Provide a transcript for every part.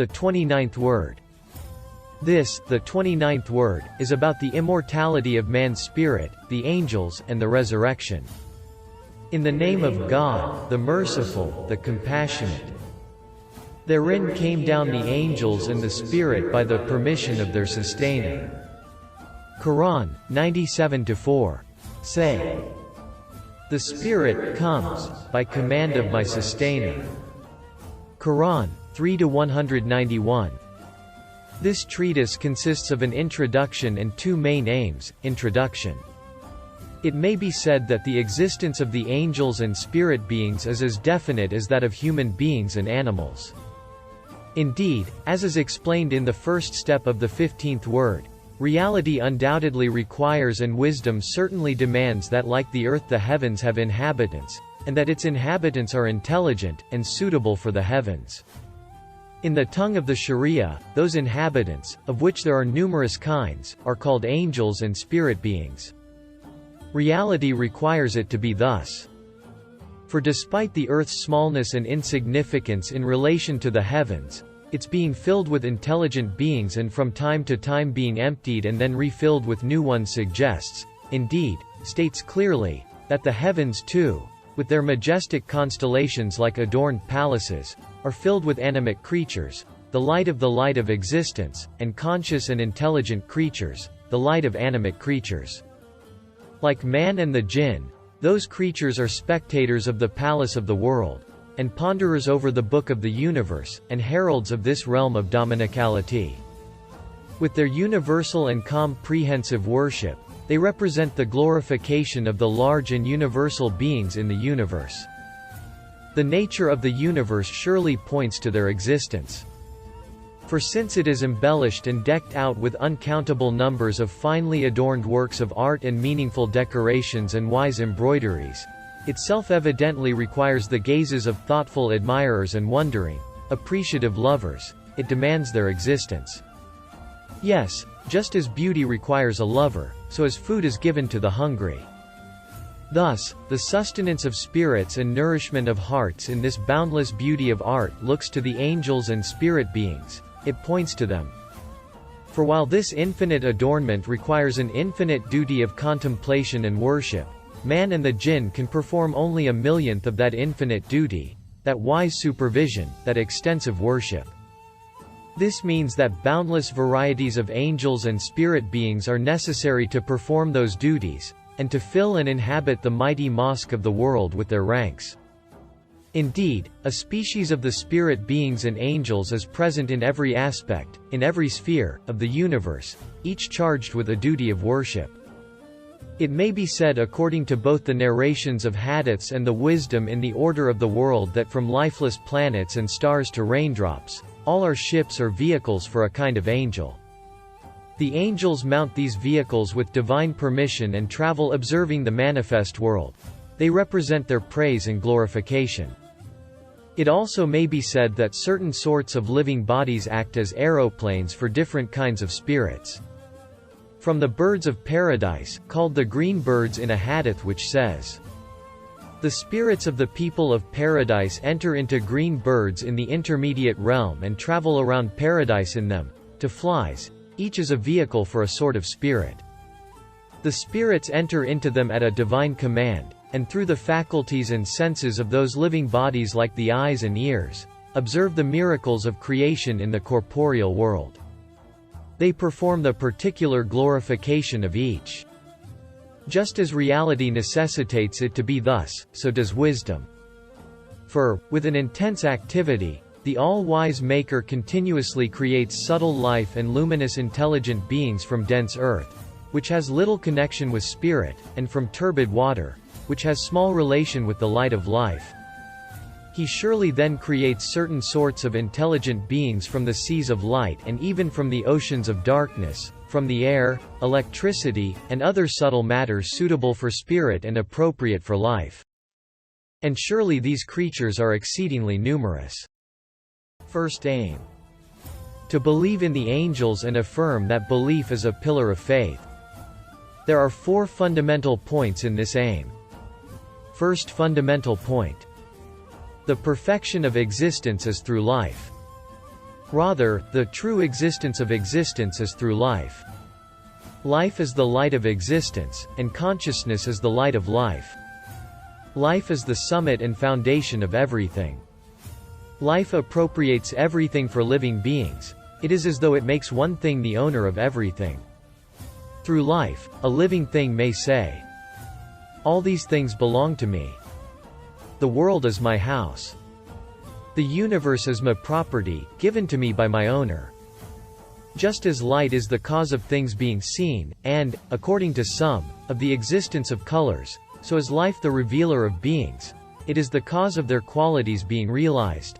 the 29th word. This, the 29th word, is about the immortality of man's spirit, the angels, and the resurrection. In the name of God, the merciful, the compassionate. Therein came down the angels and the Spirit by the permission of their sustainer. Quran, 97-4. Say, the Spirit comes, by command of my sustainer. Quran, 3-191. This treatise consists of an introduction and two main aims. Introduction. It may be said that the existence of the angels and spirit beings is as definite as that of human beings and animals. Indeed, as is explained in the first step of the 15th word, reality undoubtedly requires and wisdom certainly demands that like the earth the heavens have inhabitants, and that its inhabitants are intelligent, and suitable for the heavens. In the tongue of the Sharia, those inhabitants, of which there are numerous kinds, are called angels and spirit beings. Reality requires it to be thus. For despite the earth's smallness and insignificance in relation to the heavens, its being filled with intelligent beings and from time to time being emptied and then refilled with new ones suggests, indeed, states clearly, that the heavens too, with their majestic constellations like adorned palaces, are filled with animate creatures, the light of existence, and conscious and intelligent creatures, the light of animate creatures. Like man and the jinn, those creatures are spectators of the palace of the world, and ponderers over the book of the universe, and heralds of this realm of dominicality. With their universal and comprehensive worship, they represent the glorification of the large and universal beings in the universe. The nature of the universe surely points to their existence. For since it is embellished and decked out with uncountable numbers of finely adorned works of art and meaningful decorations and wise embroideries, it self-evidently requires the gazes of thoughtful admirers and wondering, appreciative lovers. It demands their existence. Yes, just as beauty requires a lover, so as food is given to the hungry. Thus, the sustenance of spirits and nourishment of hearts in this boundless beauty of art looks to the angels and spirit beings. It points to them. For while this infinite adornment requires an infinite duty of contemplation and worship, man and the jinn can perform only a millionth of that infinite duty, that wise supervision, that extensive worship. This means that boundless varieties of angels and spirit beings are necessary to perform those duties, and to fill and inhabit the mighty mosque of the world with their ranks. Indeed, a species of the spirit beings and angels is present in every aspect, in every sphere, of the universe, each charged with a duty of worship. It may be said according to both the narrations of hadiths and the wisdom in the order of the world that from lifeless planets and stars to raindrops, all are ships or vehicles for a kind of angel. The angels mount these vehicles with divine permission and travel observing the manifest world. They represent their praise and glorification. It also may be said that certain sorts of living bodies act as aeroplanes for different kinds of spirits. From the birds of paradise, called the green birds in a hadith which says, the spirits of the people of paradise enter into green birds in the intermediate realm and travel around paradise in them, to flies, each is a vehicle for a sort of spirit. The spirits enter into them at a divine command, and through the faculties and senses of those living bodies like the eyes and ears, observe the miracles of creation in the corporeal world. They perform the particular glorification of each. Just as reality necessitates it to be thus, so does wisdom. For, with an intense activity, the all-wise Maker continuously creates subtle life and luminous intelligent beings from dense earth, which has little connection with spirit, and from turbid water, which has small relation with the light of life. He surely then creates certain sorts of intelligent beings from the seas of light and even from the oceans of darkness, from the air, electricity, and other subtle matters suitable for spirit and appropriate for life. And surely these creatures are exceedingly numerous. First aim. To believe in the angels and affirm that belief is a pillar of faith. There are 4 fundamental points in this aim. First fundamental point. The perfection of existence is through life. Rather, the true existence of existence is through life. Life is the light of existence, and consciousness is the light of life. Life is the summit and foundation of everything. Life appropriates everything for living beings. It is as though it makes one thing the owner of everything. Through life, a living thing may say, "All these things belong to me. The world is my house. The universe is my property, given to me by my owner." Just as light is the cause of things being seen, and, according to some, of the existence of colors, so is life the revealer of beings. It is the cause of their qualities being realized.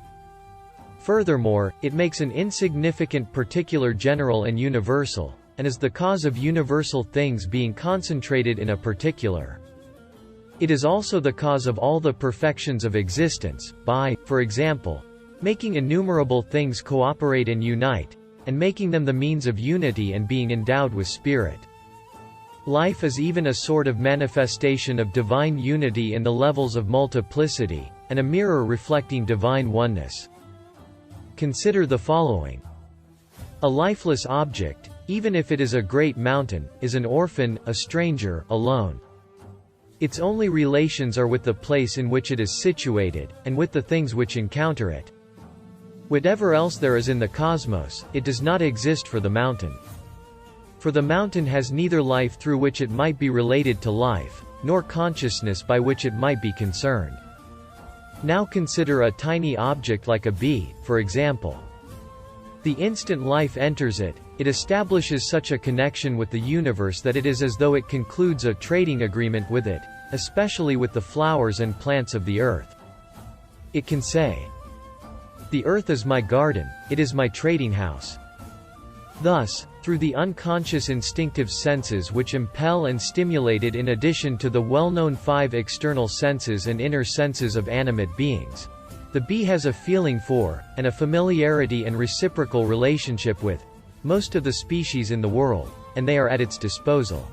Furthermore, it makes an insignificant particular general and universal, and is the cause of universal things being concentrated in a particular. It is also the cause of all the perfections of existence, by, for example, making innumerable things cooperate and unite, and making them the means of unity and being endowed with spirit. Life is even a sort of manifestation of divine unity in the levels of multiplicity, and a mirror reflecting divine oneness. Consider the following. A lifeless object, even if it is a great mountain, is an orphan, a stranger, alone. Its only relations are with the place in which it is situated, and with the things which encounter it. Whatever else there is in the cosmos, it does not exist for the mountain. For the mountain has neither life through which it might be related to life, nor consciousness by which it might be concerned. Now consider a tiny object like a bee, for example. The instant life enters it, it establishes such a connection with the universe that it is as though it concludes a trading agreement with it, especially with the flowers and plants of the earth. It can say, "The earth is my garden, it is my trading house." Thus, through the unconscious instinctive senses which impel and stimulate it in addition to the well-known 5 external senses and inner senses of animate beings, the bee has a feeling for, and a familiarity and reciprocal relationship with, most of the species in the world, and they are at its disposal.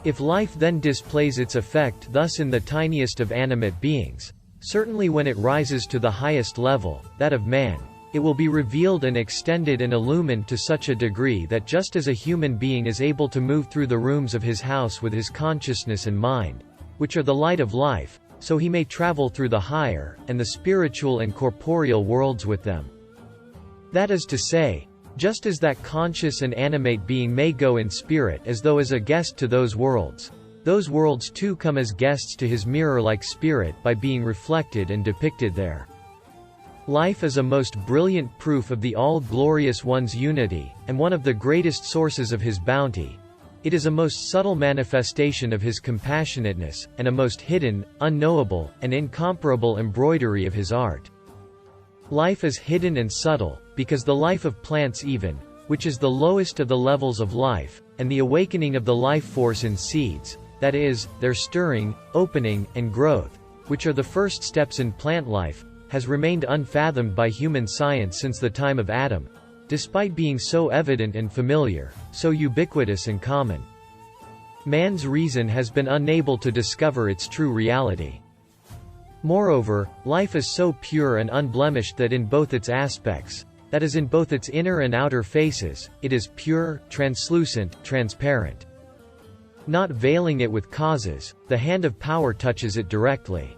If life then displays its effect thus in the tiniest of animate beings, certainly when it rises to the highest level, that of man, it will be revealed and extended and illumined to such a degree that just as a human being is able to move through the rooms of his house with his consciousness and mind, which are the light of life, so he may travel through the higher, and the spiritual and corporeal worlds with them. That is to say, just as that conscious and animate being may go in spirit as though as a guest to those worlds too come as guests to his mirror-like spirit by being reflected and depicted there. Life is a most brilliant proof of the All-Glorious One's unity, and one of the greatest sources of his bounty. It is a most subtle manifestation of his compassionateness, and a most hidden, unknowable, and incomparable embroidery of his art. Life is hidden and subtle, because the life of plants even, which is the lowest of the levels of life, and the awakening of the life force in seeds, that is, their stirring, opening, and growth, which are the first steps in plant life, has remained unfathomed by human science since the time of Adam, despite being so evident and familiar, so ubiquitous and common. Man's reason has been unable to discover its true reality. Moreover, life is so pure and unblemished that in both its aspects, that is in both its inner and outer faces, it is pure, translucent, transparent. Not veiling it with causes, the hand of power touches it directly.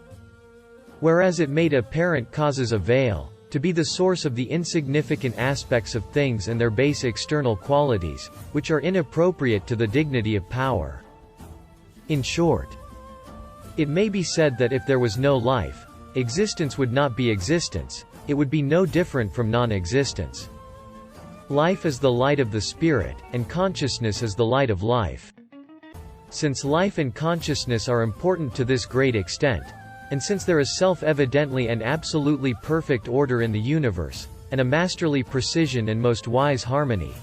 Whereas it made apparent causes a veil, to be the source of the insignificant aspects of things and their base external qualities, which are inappropriate to the dignity of power. In short, it may be said that if there was no life, existence would not be existence, it would be no different from non-existence. Life is the light of the spirit, and consciousness is the light of life. Since life and consciousness are important to this great extent, and since there is self-evidently and absolutely perfect order in the universe, and a masterly precision and most wise harmony,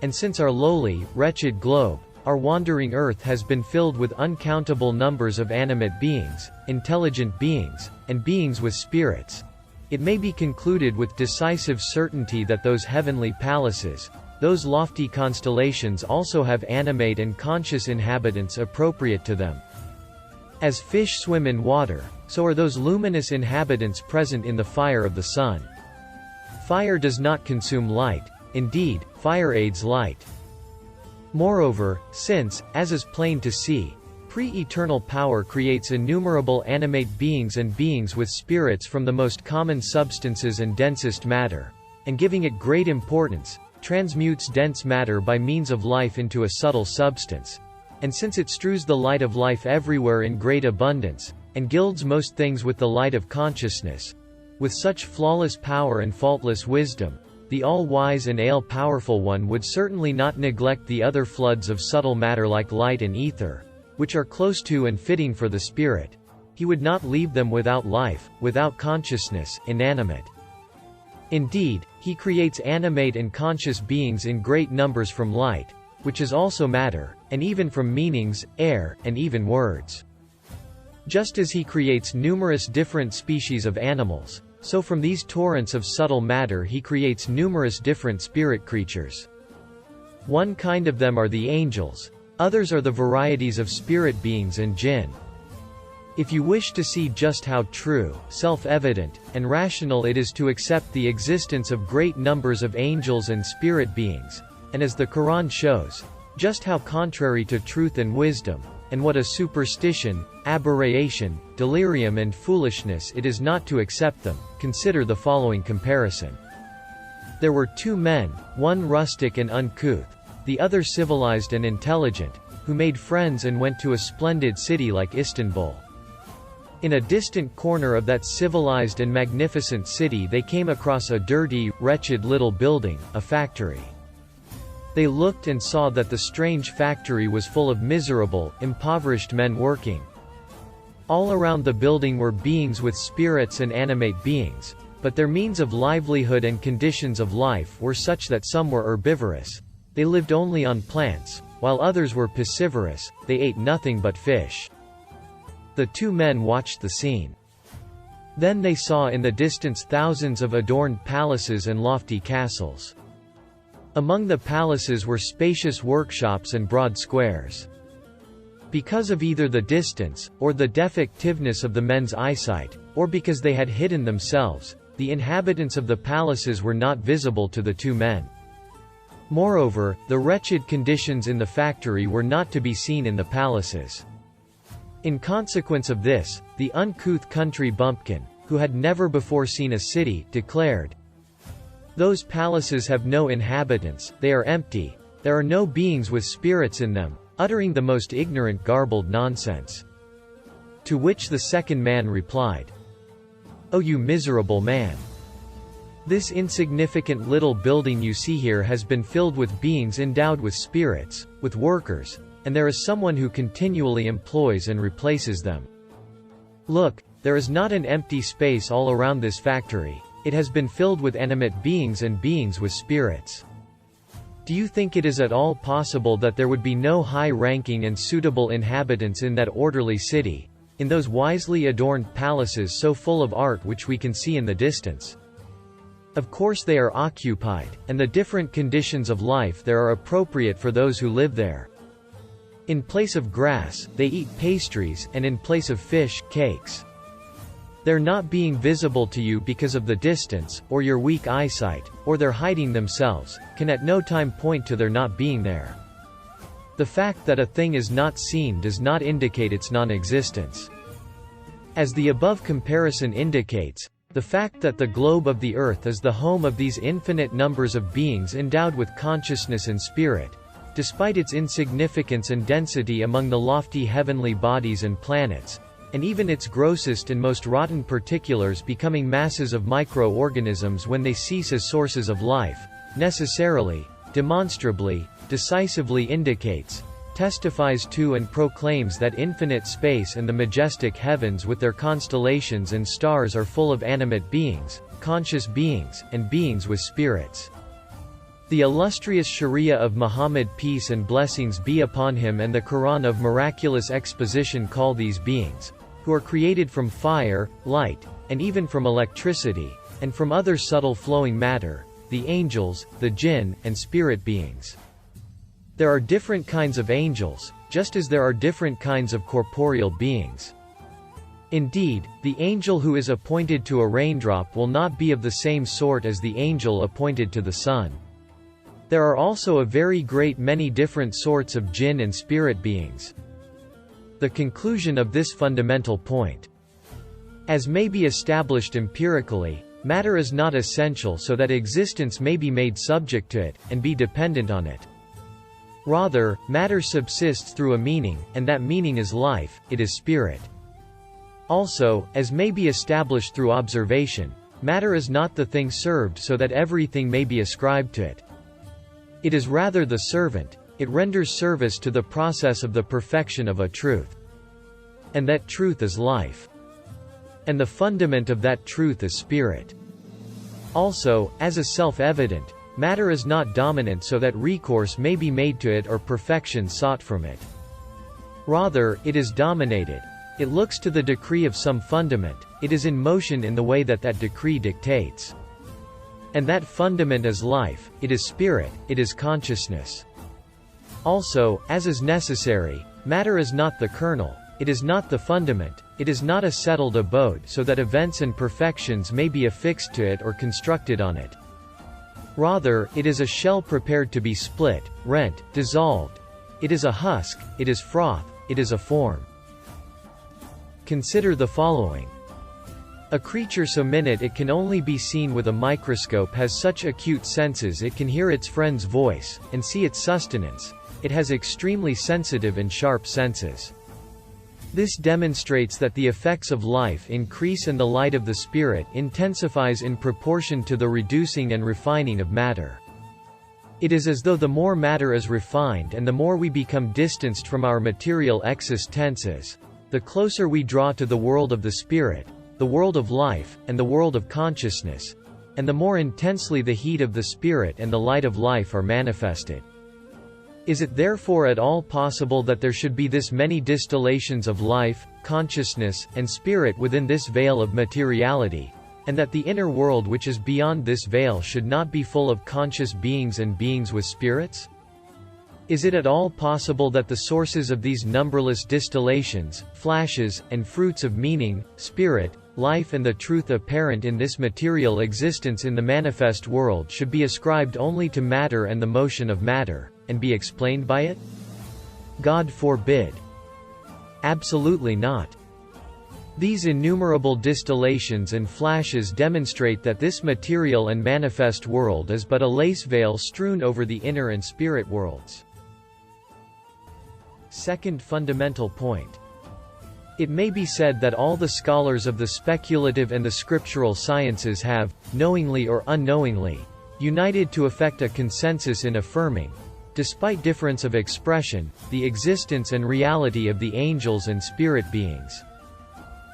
and since our lowly, wretched globe, our wandering earth has been filled with uncountable numbers of animate beings, intelligent beings, and beings with spirits, it may be concluded with decisive certainty that those heavenly palaces, those lofty constellations also have animate and conscious inhabitants appropriate to them. As fish swim in water, so are those luminous inhabitants present in the fire of the sun. Fire does not consume light. Indeed, fire aids light. Moreover, since, as is plain to see, pre-eternal power creates innumerable animate beings and beings with spirits from the most common substances and densest matter, and giving it great importance, transmutes dense matter by means of life into a subtle substance. And since it strews the light of life everywhere in great abundance, and gilds most things with the light of consciousness, with such flawless power and faultless wisdom, the all-wise and all-powerful one would certainly not neglect the other floods of subtle matter like light and ether, which are close to and fitting for the spirit. He would not leave them without life, without consciousness, inanimate. Indeed, he creates animate and conscious beings in great numbers from light, which is also matter, and even from meanings, air, and even words. Just as he creates numerous different species of animals, so from these torrents of subtle matter he creates numerous different spirit creatures. One kind of them are the angels, others are the varieties of spirit beings and jinn. If you wish to see just how true, self-evident, and rational it is to accept the existence of great numbers of angels and spirit beings, and as the Quran shows, just how contrary to truth and wisdom, and what a superstition, aberration, delirium and foolishness it is not to accept them, consider the following comparison. There were two men, one rustic and uncouth, the other civilized and intelligent, who made friends and went to a splendid city like Istanbul. In a distant corner of that civilized and magnificent city they came across a dirty, wretched little building, a factory. They looked and saw that the strange factory was full of miserable, impoverished men working. All around the building were beings with spirits and animate beings, but their means of livelihood and conditions of life were such that some were herbivorous. They lived only on plants, while others were piscivorous, they ate nothing but fish. The two men watched the scene. Then they saw in the distance thousands of adorned palaces and lofty castles. Among the palaces were spacious workshops and broad squares. Because of either the distance, or the defectiveness of the men's eyesight, or because they had hidden themselves, the inhabitants of the palaces were not visible to the two men. Moreover, the wretched conditions in the factory were not to be seen in the palaces. In consequence of this, the uncouth country bumpkin, who had never before seen a city, declared, "Those palaces have no inhabitants, they are empty, there are no beings with spirits in them," uttering the most ignorant garbled nonsense. To which the second man replied, "O you miserable man! This insignificant little building you see here has been filled with beings endowed with spirits, with workers, and there is someone who continually employs and replaces them. Look, there is not an empty space all around this factory. It has been filled with animate beings and beings with spirits. Do you think it is at all possible that there would be no high-ranking and suitable inhabitants in that orderly city, in those wisely adorned palaces so full of art which we can see in the distance? Of course they are occupied, and the different conditions of life there are appropriate for those who live there. In place of grass, they eat pastries, and in place of fish, cakes. Their not being visible to you because of the distance, or your weak eyesight, or their hiding themselves, can at no time point to their not being there. The fact that a thing is not seen does not indicate its non-existence. As the above comparison indicates, the fact that the globe of the earth is the home of these infinite numbers of beings endowed with consciousness and spirit, despite its insignificance and density among the lofty heavenly bodies and planets, and even its grossest and most rotten particulars becoming masses of microorganisms when they cease as sources of life, necessarily, demonstrably, decisively indicates, testifies to and proclaims that infinite space and the majestic heavens with their constellations and stars are full of animate beings, conscious beings, and beings with spirits. The illustrious Sharia of Muhammad, peace and blessings be upon him, and the Quran of miraculous exposition call these beings, who are created from fire, light, and even from electricity, and from other subtle flowing matter, the angels, the jinn, and spirit beings. There are different kinds of angels, just as there are different kinds of corporeal beings. Indeed, the angel who is appointed to a raindrop will not be of the same sort as the angel appointed to the sun. There are also a very great many different sorts of jinn and spirit beings. The conclusion of this fundamental point. As may be established empirically, matter is not essential so that existence may be made subject to it, and be dependent on it. Rather, matter subsists through a meaning, and that meaning is life, it is spirit. Also, as may be established through observation, matter is not the thing served so that everything may be ascribed to it. It is rather the servant, it renders service to the process of the perfection of a truth. And that truth is life. And the fundament of that truth is spirit. Also, as is self-evident, matter is not dominant so that recourse may be made to it or perfection sought from it. Rather, it is dominated. It looks to the decree of some fundament, it is in motion in the way that that decree dictates. And that fundament is life, it is spirit, it is consciousness. Also, as is necessary, matter is not the kernel, it is not the fundament, it is not a settled abode so that events and perfections may be affixed to it or constructed on it. Rather, it is a shell prepared to be split, rent, dissolved. It is a husk, it is froth, it is a form. Consider the following. A creature so minute it can only be seen with a microscope has such acute senses it can hear its friend's voice, and see its sustenance. It has extremely sensitive and sharp senses. This demonstrates that the effects of life increase and the light of the spirit intensifies in proportion to the reducing and refining of matter. It is as though the more matter is refined and the more we become distanced from our material existences, the closer we draw to the world of the spirit, the world of life, and the world of consciousness, and the more intensely the heat of the spirit and the light of life are manifested. Is it therefore at all possible that there should be this many distillations of life, consciousness, and spirit within this veil of materiality, and that the inner world which is beyond this veil should not be full of conscious beings and beings with spirits? Is it at all possible that the sources of these numberless distillations, flashes, and fruits of meaning, spirit, life and the truth apparent in this material existence in the manifest world should be ascribed only to matter and the motion of matter, and be explained by it? God forbid. Absolutely not. These innumerable distillations and flashes demonstrate that this material and manifest world is but a lace veil strewn over the inner and spirit worlds. Second fundamental point. It may be said that all the scholars of the speculative and the scriptural sciences have, knowingly or unknowingly, united to effect a consensus in affirming, despite difference of expression, the existence and reality of the angels and spirit beings.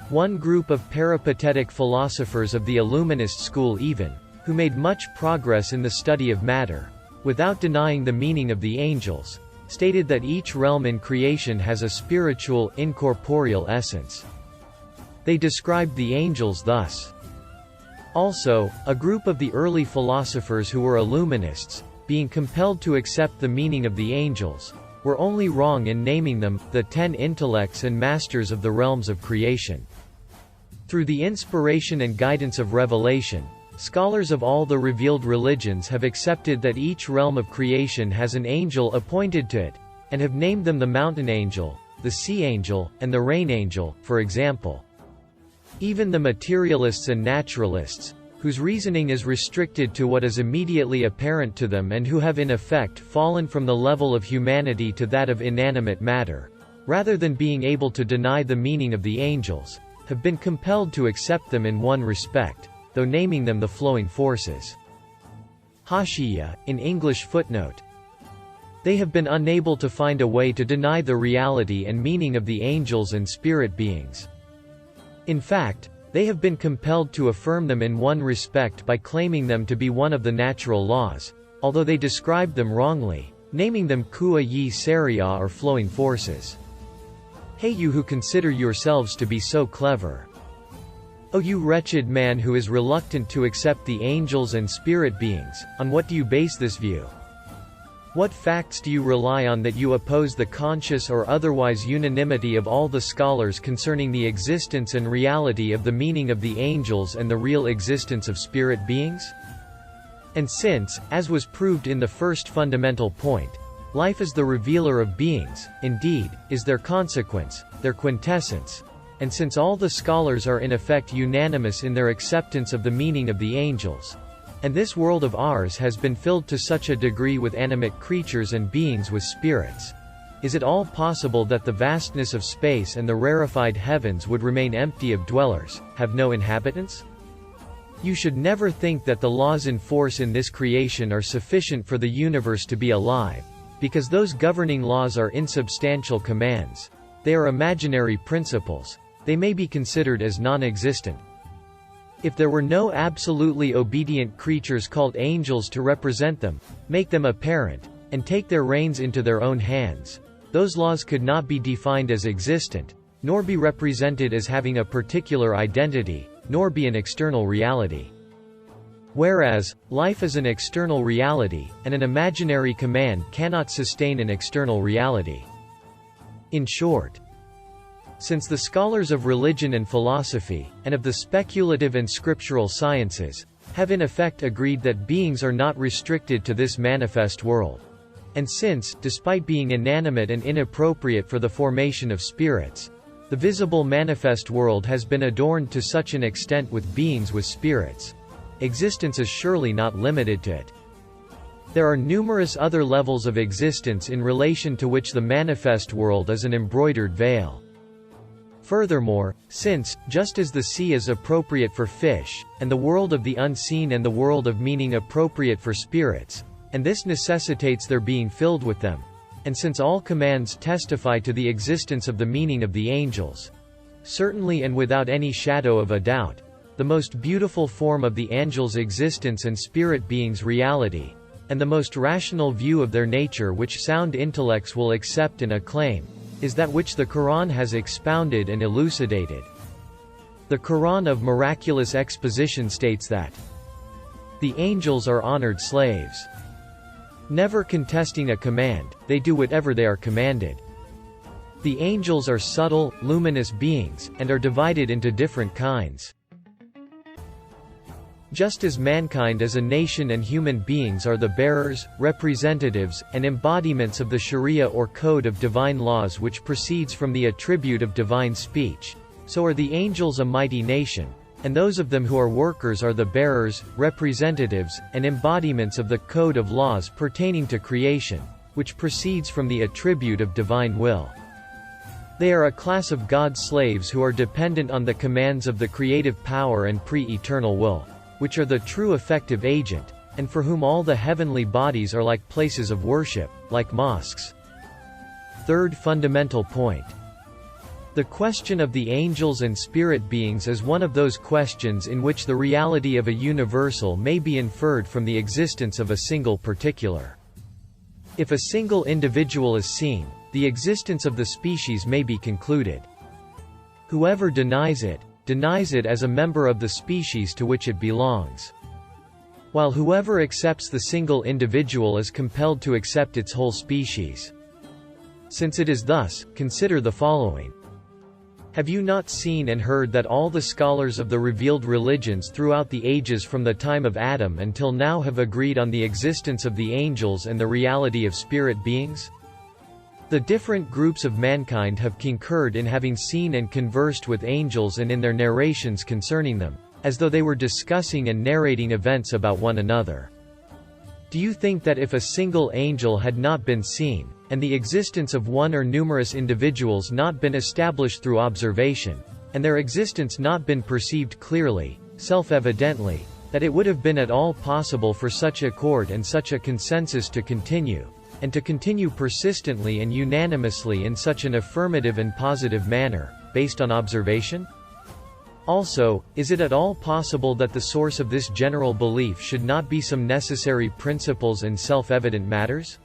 One group of peripatetic philosophers of the Illuminist school even, who made much progress in the study of matter, without denying the meaning of the angels, stated that each realm in creation has a spiritual, incorporeal essence. They described the angels thus. Also, a group of the early philosophers who were Illuminists, being compelled to accept the meaning of the angels, were only wrong in naming them, the 10 intellects and masters of the realms of creation. Through the inspiration and guidance of revelation, scholars of all the revealed religions have accepted that each realm of creation has an angel appointed to it, and have named them the mountain angel, the sea angel, and the rain angel, for example. Even the materialists and naturalists, whose reasoning is restricted to what is immediately apparent to them and who have in effect fallen from the level of humanity to that of inanimate matter, rather than being able to deny the meaning of the angels, have been compelled to accept them in one respect, though naming them the flowing forces. Hashiya, in English footnote. They have been unable to find a way to deny the reality and meaning of the angels and spirit beings. In fact, they have been compelled to affirm them in one respect by claiming them to be one of the natural laws, although they described them wrongly, naming them Kua Yi Saria or flowing forces. Hey you who consider yourselves to be so clever! O you wretched man who is reluctant to accept the angels and spirit beings, on what do you base this view? What facts do you rely on that you oppose the conscious or otherwise unanimity of all the scholars concerning the existence and reality of the meaning of the angels and the real existence of spirit beings? And since, as was proved in the first fundamental point, life is the revealer of beings, indeed, is their consequence, their quintessence, and since all the scholars are in effect unanimous in their acceptance of the meaning of the angels, and this world of ours has been filled to such a degree with animate creatures and beings with spirits, is it all possible that the vastness of space and the rarefied heavens would remain empty of dwellers, have no inhabitants? You should never think that the laws in force in this creation are sufficient for the universe to be alive, because those governing laws are insubstantial commands. They are imaginary principles. They may be considered as non-existent. If there were no absolutely obedient creatures called angels to represent them, make them apparent, and take their reins into their own hands, those laws could not be defined as existent, nor be represented as having a particular identity, nor be an external reality. Whereas, life is an external reality, and an imaginary command cannot sustain an external reality. In short, since the scholars of religion and philosophy, and of the speculative and scriptural sciences, have in effect agreed that beings are not restricted to this manifest world, and since, despite being inanimate and inappropriate for the formation of spirits, the visible manifest world has been adorned to such an extent with beings with spirits, existence is surely not limited to it. There are numerous other levels of existence in relation to which the manifest world is an embroidered veil. Furthermore, since, just as the sea is appropriate for fish, and the world of the unseen and the world of meaning appropriate for spirits, and this necessitates their being filled with them, and since all commands testify to the existence of the meaning of the angels, certainly and without any shadow of a doubt, the most beautiful form of the angels' existence and spirit beings' reality, and the most rational view of their nature which sound intellects will accept and acclaim, is that which the Quran has expounded and elucidated. The Quran of miraculous exposition states that the angels are honored slaves. Never contesting a command, they do whatever they are commanded. The angels are subtle, luminous beings, and are divided into different kinds. Just as mankind as a nation and human beings are the bearers, representatives, and embodiments of the Sharia or code of divine laws which proceeds from the attribute of divine speech, so are the angels a mighty nation, and those of them who are workers are the bearers, representatives, and embodiments of the code of laws pertaining to creation, which proceeds from the attribute of divine will. They are a class of God's slaves who are dependent on the commands of the creative power and pre-eternal will, which are the true effective agent, and for whom all the heavenly bodies are like places of worship, like mosques. Third fundamental point. The question of the angels and spirit beings is one of those questions in which the reality of a universal may be inferred from the existence of a single particular. If a single individual is seen, the existence of the species may be concluded. Whoever denies it as a member of the species to which it belongs, while whoever accepts the single individual is compelled to accept its whole species. Since it is thus, consider the following. Have you not seen and heard that all the scholars of the revealed religions throughout the ages from the time of Adam until now have agreed on the existence of the angels and the reality of spirit beings? The different groups of mankind have concurred in having seen and conversed with angels and in their narrations concerning them, as though they were discussing and narrating events about one another. Do you think that if a single angel had not been seen, and the existence of one or numerous individuals not been established through observation, and their existence not been perceived clearly, self-evidently, that it would have been at all possible for such accord and such a consensus to continue, and to continue persistently and unanimously in such an affirmative and positive manner, based on observation? Also, is it at all possible that the source of this general belief should not be some necessary principles and self-evident matters?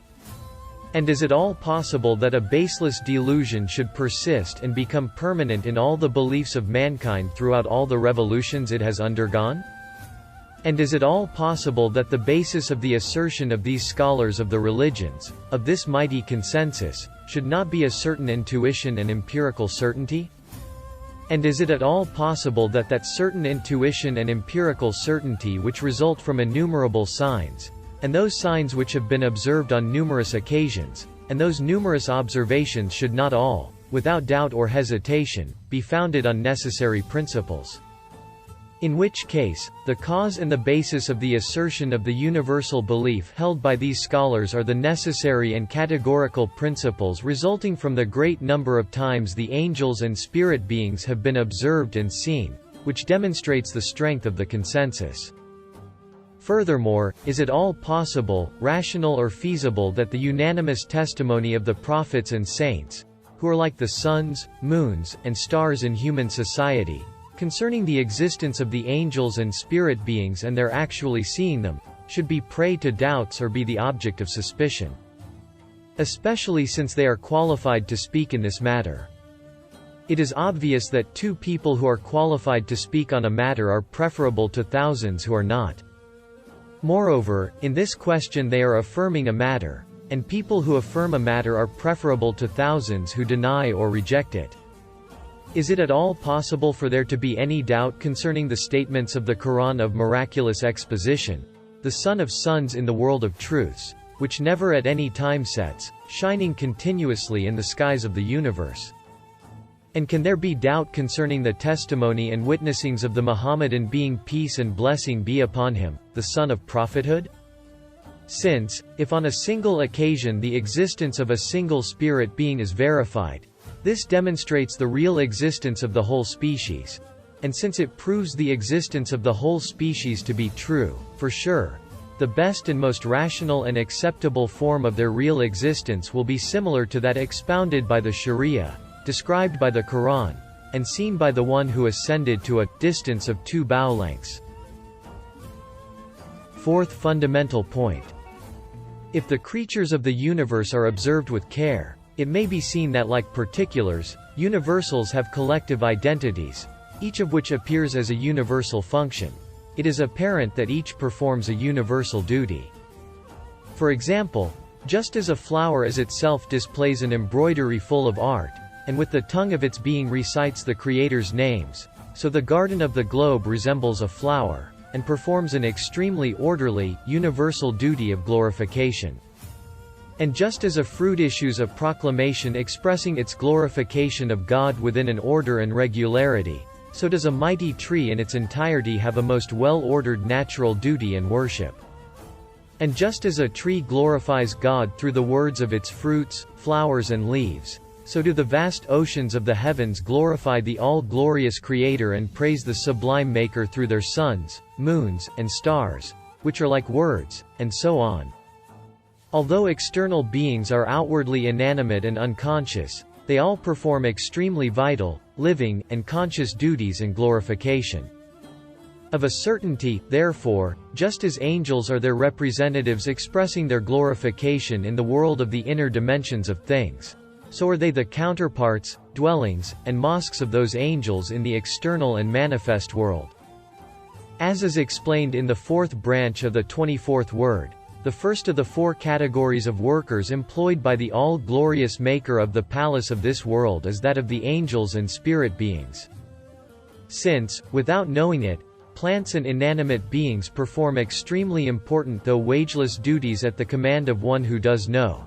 And is it all possible that a baseless delusion should persist and become permanent in all the beliefs of mankind throughout all the revolutions it has undergone? And is it all possible that the basis of the assertion of these scholars of the religions, of this mighty consensus, should not be a certain intuition and empirical certainty? And is it at all possible that that certain intuition and empirical certainty which result from innumerable signs, and those signs which have been observed on numerous occasions, and those numerous observations should not all, without doubt or hesitation, be founded on necessary principles? In which case, the cause and the basis of the assertion of the universal belief held by these scholars are the necessary and categorical principles resulting from the great number of times the angels and spirit beings have been observed and seen, which demonstrates the strength of the consensus. Furthermore, is it all possible, rational or feasible that the unanimous testimony of the prophets and saints, who are like the suns, moons, and stars in human society, concerning the existence of the angels and spirit beings and their actually seeing them, should be prey to doubts or be the object of suspicion? Especially since they are qualified to speak in this matter. It is obvious that two people who are qualified to speak on a matter are preferable to thousands who are not. Moreover, in this question they are affirming a matter, and people who affirm a matter are preferable to thousands who deny or reject it. Is it at all possible for there to be any doubt concerning the statements of the Quran of miraculous exposition, the sun of suns in the world of truths, which never at any time sets, shining continuously in the skies of the universe? And can there be doubt concerning the testimony and witnessings of the Muhammadan being peace and blessing be upon him, the son of prophethood? Since, if on a single occasion the existence of a single spirit being is verified, this demonstrates the real existence of the whole species. And since it proves the existence of the whole species to be true, for sure, the best and most rational and acceptable form of their real existence will be similar to that expounded by the Sharia, described by the Quran, and seen by the one who ascended to a distance of 2 bow lengths. Fourth fundamental point. If the creatures of the universe are observed with care, it may be seen that like particulars, universals have collective identities, each of which appears as a universal function. It is apparent that each performs a universal duty. For example, just as a flower as itself displays an embroidery full of art, and with the tongue of its being recites the Creator's names, so the garden of the globe resembles a flower, and performs an extremely orderly, universal duty of glorification. And just as a fruit issues a proclamation expressing its glorification of God within an order and regularity, so does a mighty tree in its entirety have a most well-ordered natural duty and worship. And just as a tree glorifies God through the words of its fruits, flowers and leaves, so do the vast oceans of the heavens glorify the all-glorious Creator and praise the sublime Maker through their suns, moons, and stars, which are like words, and so on. Although external beings are outwardly inanimate and unconscious, they all perform extremely vital, living, and conscious duties in glorification. Of a certainty, therefore, just as angels are their representatives expressing their glorification in the world of the inner dimensions of things, so are they the counterparts, dwellings, and mosques of those angels in the external and manifest world. As is explained in the 4th branch of the 24th word, the first of the 4 categories of workers employed by the all-glorious Maker of the palace of this world is that of the angels and spirit beings. Since, without knowing it, plants and inanimate beings perform extremely important though wageless duties at the command of one who does know.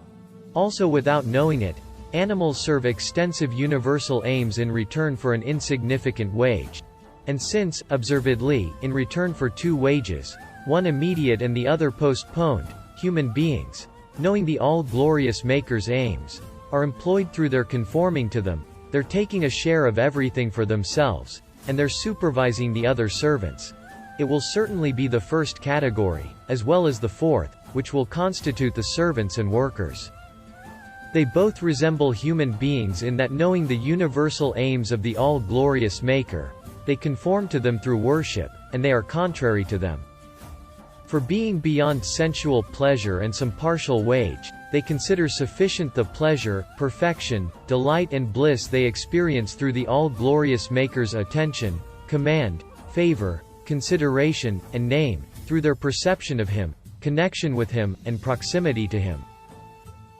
Also without knowing it, animals serve extensive universal aims in return for an insignificant wage. And since, observedly, in return for 2 wages, one immediate and the other postponed, human beings, knowing the all-glorious Maker's aims, are employed through their conforming to them, they're taking a share of everything for themselves, and they're supervising the other servants. It will certainly be the first category, as well as the 4th, which will constitute the servants and workers. They both resemble human beings in that knowing the universal aims of the all-glorious Maker, they conform to them through worship, and they are contrary to them. For being beyond sensual pleasure and some partial wage, they consider sufficient the pleasure, perfection, delight and bliss they experience through the all-glorious Maker's attention, command, favor, consideration, and name, through their perception of Him, connection with Him, and proximity to Him.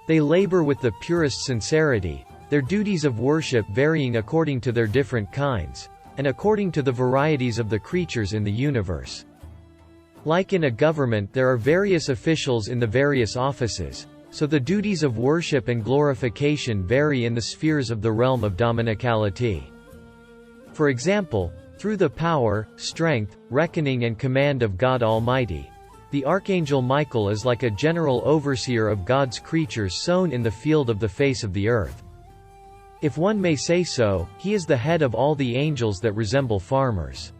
They labor with the purest sincerity, their duties of worship varying according to their different kinds, and according to the varieties of the creatures in the universe. Like in a government, there are various officials in the various offices, so the duties of worship and glorification vary in the spheres of the realm of dominicality. For example, through the power, strength, reckoning and command of God Almighty, the Archangel Michael is like a general overseer of God's creatures sown in the field of the face of the earth. If one may say so, he is the head of all the angels that resemble farmers.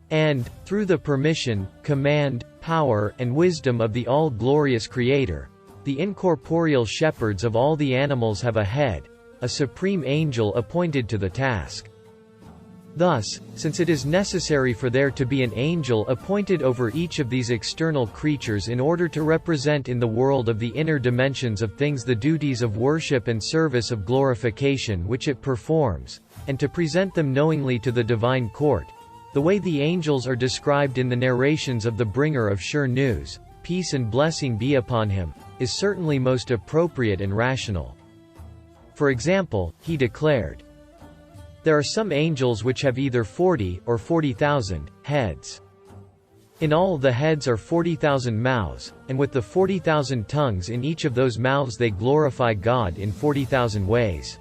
And, through the permission, command, power, and wisdom of the all-glorious Creator, the incorporeal shepherds of all the animals have a head, a supreme angel appointed to the task. Thus, since it is necessary for there to be an angel appointed over each of these external creatures in order to represent in the world of the inner dimensions of things the duties of worship and service of glorification which it performs, and to present them knowingly to the divine court, the way the angels are described in the narrations of the bringer of sure news, peace and blessing be upon him, is certainly most appropriate and rational. For example, he declared, "There are some angels which have either 40 or 40,000 heads. In all the heads are 40,000 mouths, and with the 40,000 tongues in each of those mouths they glorify God in 40,000 ways."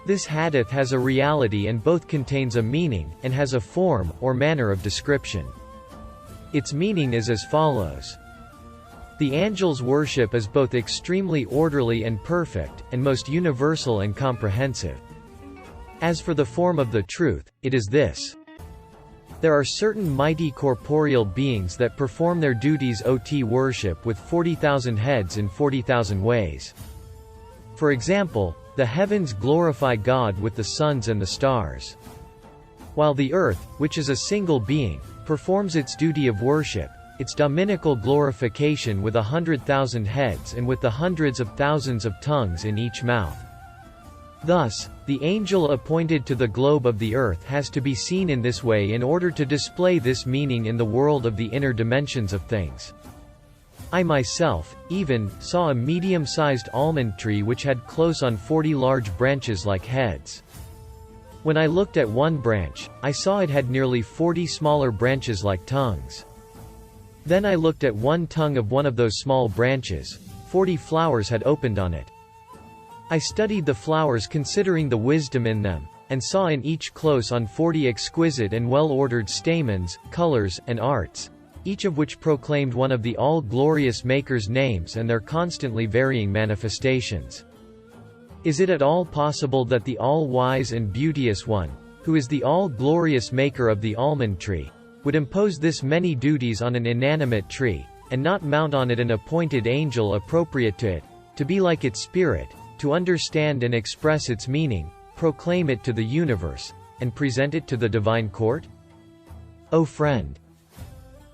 This hadith has a reality and both contains a meaning, and has a form, or manner of description. Its meaning is as follows. The angels' worship is both extremely orderly and perfect, and most universal and comprehensive. As for the form of the truth, it is this. There are certain mighty corporeal beings that perform their duties ot worship with 40,000 heads in 40,000 ways. For example, the heavens glorify God with the suns and the stars. While the earth, which is a single being, performs its duty of worship, its dominical glorification with 100,000 heads and with the hundreds of thousands of tongues in each mouth. Thus, the angel appointed to the globe of the earth has to be seen in this way in order to display this meaning in the world of the inner dimensions of things. I myself, even, saw a medium-sized almond tree which had close on 40 large branches like heads. When I looked at one branch, I saw it had nearly 40 smaller branches like tongues. Then I looked at one tongue of one of those small branches. 40 flowers had opened on it. I studied the flowers considering the wisdom in them, and saw in each close on 40 exquisite and well-ordered stamens, colors, and arts, each of which proclaimed one of the all-glorious Maker's names and their constantly varying manifestations. Is it at all possible that the all-wise and beauteous One, who is the all-glorious Maker of the almond tree, would impose this many duties on an inanimate tree, and not mount on it an appointed angel appropriate to it, to be like its spirit, to understand and express its meaning, proclaim it to the universe, and present it to the divine court? O friend!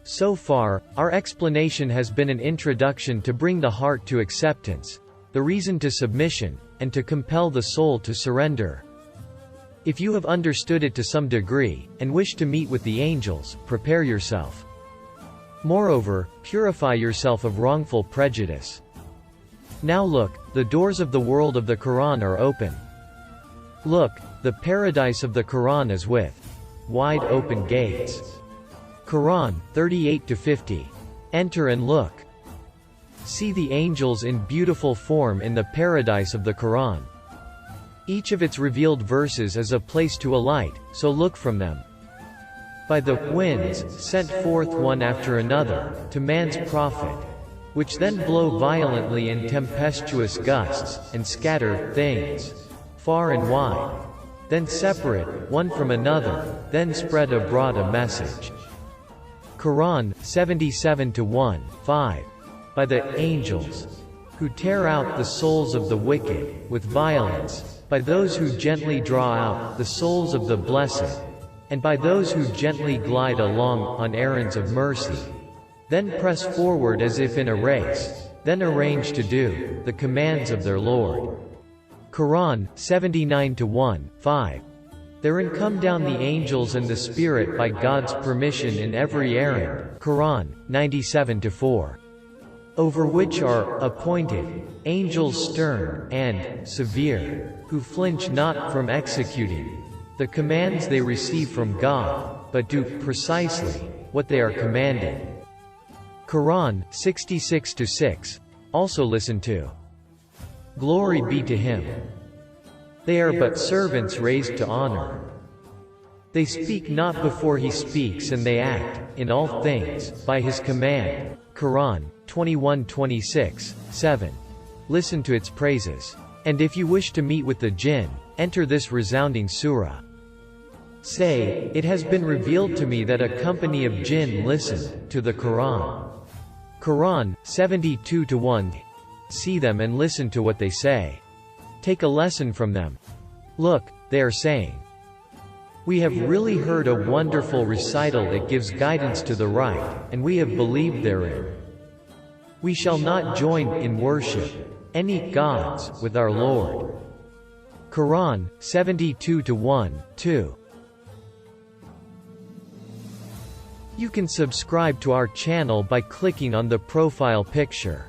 So far, our explanation has been an introduction to bring the heart to acceptance, the reason to submission, and to compel the soul to surrender. If you have understood it to some degree, and wish to meet with the angels, prepare yourself. Moreover, purify yourself of wrongful prejudice. Now look, the doors of the world of the Quran are open. Look, the paradise of the Quran is with wide open gates. Quran, 38-50. Enter and look. See the angels in beautiful form in the paradise of the Quran. Each of its revealed verses is a place to alight, so look from them. By the winds, sent forth one after another, to man's profit, which then blow violently in tempestuous gusts, and scatter things far and wide, then separate one from another, then spread abroad a message. Quran, 77-1, 5. By the angels, who tear out the souls of the wicked, with violence, by those who gently draw out the souls of the blessed, and by those who gently glide along on errands of mercy, then press forward as if in a race, then arrange to do the commands of their Lord. Quran, 79-1, 5. Therein come down the angels and the Spirit by God's permission in every errand. Quran 97-4. Over which are appointed angels stern and severe, who flinch not from executing the commands they receive from God, but do precisely what they are commanded. Quran 66-6. Also listen to. Glory be to Him. They are but servants raised to honor. They speak not before He speaks, and they act, in all things, by His command. Quran 21:26, 7. Listen to its praises. And if you wish to meet with the jinn, enter this resounding surah. Say, it has been revealed to me that a company of jinn listened to the Quran. Quran 72-1. See them and listen to what they say. Take a lesson from them. Look, they are saying, we have really heard a wonderful recital that gives guidance to the right, and we have believed therein. We shall not join in worship any gods with our Lord. Quran 72-1, 2. You can subscribe to our channel by clicking on the profile picture.